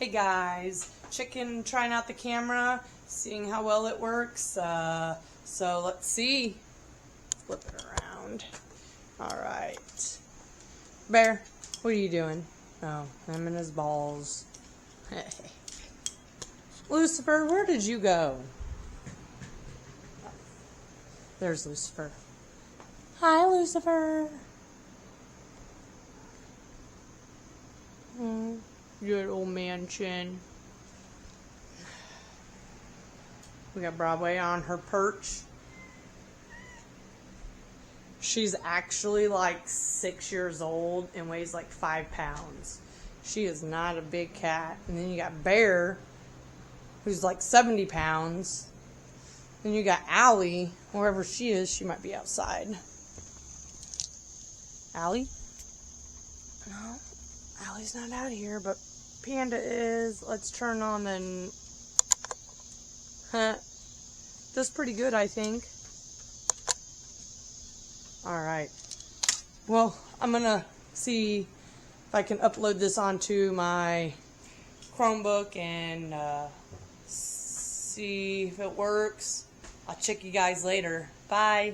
Hey guys, trying out the camera, seeing how well it works. So let's see. Flip it around. Alright. Bear, what are you doing? Oh, him and his balls. Lucifer, where did you go? There's Lucifer. Hi, Lucifer. Good old mansion. We got Broadway on her perch. She's actually like 6 years old and weighs like 5 pounds. She is not a big cat. And then you got Bear, who's like 70 pounds. Then you got Allie, wherever she is, she might be outside. Allie? No, Allie's not out here, but Panda is. Let's turn on and... Does pretty good, I think. Alright. Well, I'm gonna see if I can upload this onto my Chromebook and see if it works. I'll check you guys later. Bye.